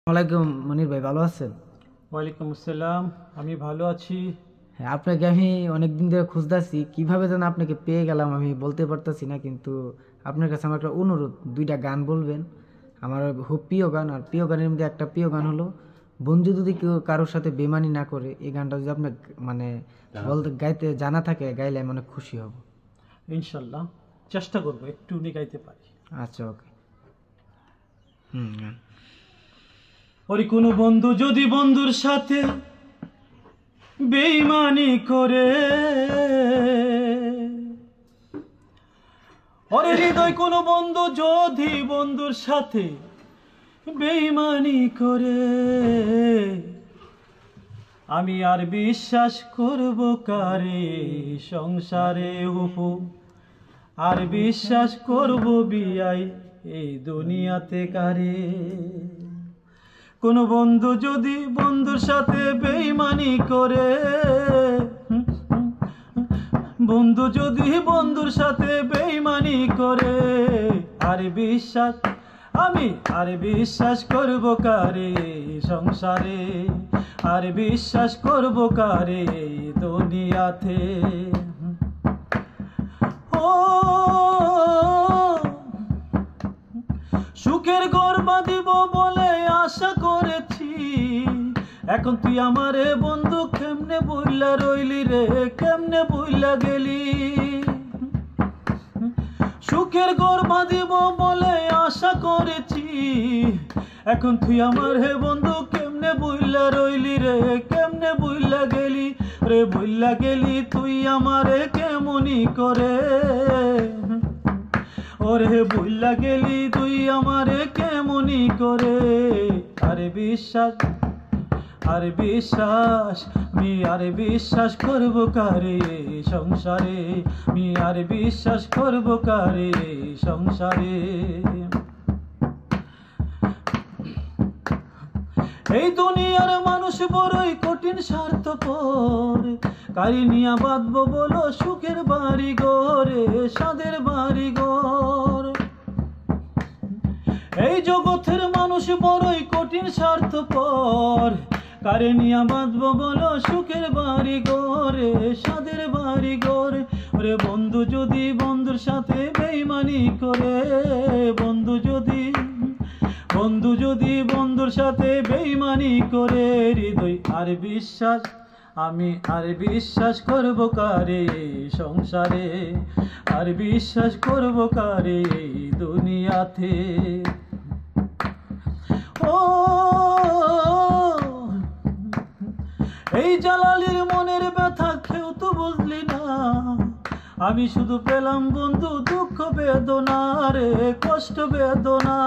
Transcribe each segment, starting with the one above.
ওয়ালাইকুম মনির ভাই, ভালো আছেন? ওয়ালাইকুম আসসালাম। আমি ভালো আছি। হ্যাঁ, আপনাকে আমি অনেকদিন ধরে খুঁজতেছি, কিভাবে যেন আপনাকে পেয়ে গেলাম আমি বলতে পারতেছি না। কিন্তু আপনার কাছে আমার একটা অনুরোধ, দুইটা গান বলবেন। আমার খুব প্রিয় গান, আর প্রিয় গানের মধ্যে একটা প্রিয় গান হলো বন্ধু যদি কেউ কারোর সাথে বেমানি না করে। এই গানটা যদি আপনার মানে বলতে গাইতে জানা থাকে, গাইলে আমি অনেক খুশি হব। ইনশাল্লাহ চেষ্টা করবো, একটু গাইতে পারি। আচ্ছা, ওকে। গান। ওরে কোনো বন্ধু যদি বন্ধুর সাথে বেইমানি করে, ওরে হৃদয় কোনো বন্ধু যদি বন্ধুর সাথে বেইমানি করে, আমি আর বিশ্বাস করব কারে সংসারে উপু, আর বিশ্বাস করব বিয়াই এই দুনিয়াতে কারে। কোন বন্ধু যদি বন্ধুর সাথে বেইমানি করে, বন্ধু যদি বন্ধুর সাথে বেইমানি করে, আমি আর বিশ্বাস করব কারে সংসারে, আর বিশ্বাস করব কারে দুনিয়াতে। ও সুখের ঘর বাঁধিব বলে আশা করেছি, এখন তুই আমারে বন্ধু কেমনে বইলা রইলি রে, কেমনে বইলা গেলি। সুখের ঘর বাঁধিব বলে আশা করেছি, এখন তুই আমার হে বন্ধু কেমনে বইলা রইলি রে, কেমনে বইলা গেলি রে, বইলা গেলি তুই আমারে কেমনি করে। ওরে বইলা গেলি তুই আমারে কেমনি করে। আরে বিশ্বাস আমি আর বিশ্বাস করব কারে সংসারে, আমি আর বিশ্বাস করব কারে সংসারে। এই দুনিয়ার মানুষ বড়ই কঠিন স্বার্থপর, কারি নিয়া বাঁধবো বলো সুখের বাড়ি ঘরে, সাদের বাড়ি ঘর। এই জগতের মানুষ বড়ই কঠিন স্বার্থপর, কারে নিয়া বাঁধবো বলো সুখের বাড়ি ঘরে, সাদের বাড়ি ঘরে। ওরে বন্ধু যদি বন্ধুর সাথে বেইমানি করে, বন্ধু যদি বন্ধুর সাথে বেইমানি করে, হৃদয় আর বিশ্বাস আমি আর বিশ্বাস করব কারে সংসারে, আর বিশ্বাস করব কারে দুনিয়াতে। ও এই জালালির মনের ব্যথা কেউ তো বুঝলি না, আমি শুধু পেলাম বন্ধু দুঃখ বেদনা রে, কষ্ট বেদনা।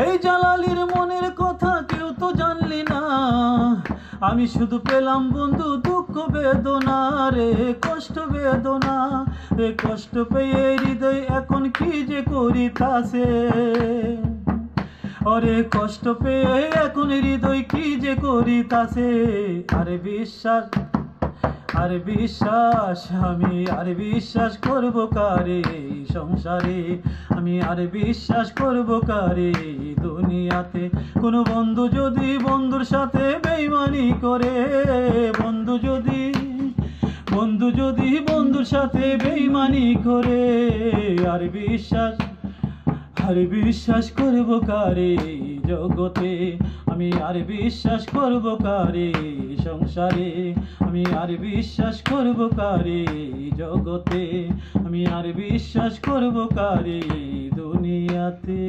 এই জালালির মনের কথা কেউ তো জানলি না, আমি শুধু পেলাম বন্ধু দুঃখ বেদনা রে, কষ্ট বেদনা রে। কষ্ট পেয়ে হৃদয় এখন কি যে করিতাছে, ওরে কষ্ট পেয়ে এখন হৃদয় কি যে করিতাছে। আরে বিশ্বাস আমি আর বিশ্বাস করব কারে সংসারে, আমি আর বিশ্বাস করব কারে দুনিয়াতে। কোন বন্ধু যদি বন্ধুর সাথে বেইমানি করে, বন্ধু যদি বন্ধুর সাথে বেইমানি করে, আর বিশ্বাস করব কারে জগতে, আমি আর বিশ্বাস করব কারে সংসারে, আমি আর বিশ্বাস করব কারে জগতে, আমি আর বিশ্বাস করব কারে দুনিয়াতে।